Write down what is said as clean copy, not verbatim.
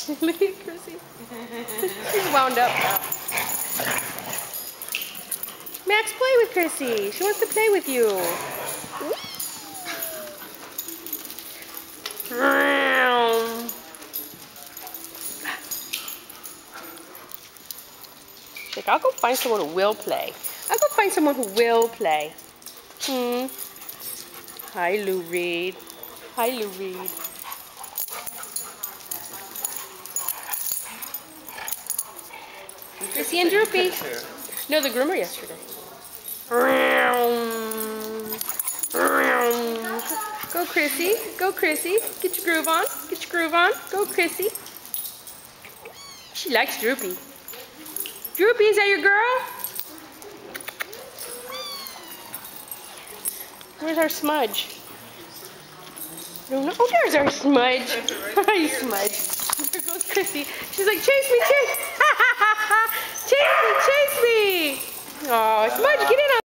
Look at Chrissy. She's wound up now. Max, play with Chrissy. She wants to play with you. Like, I'll go find someone who will play. I'll go find someone who will play. Hi, Lou Reed. Hi, Lou Reed. Chrissy and Droopy. No, the groomer yesterday. Go, Chrissy. Go, Chrissy. Get your groove on. Get your groove on. Go, Chrissy. She likes Droopy. Droopy, is that your girl? Where's our Smudge? Oh, there's our Smudge. Hi, Smudge. There goes Chrissy. She's like, chase me, chase.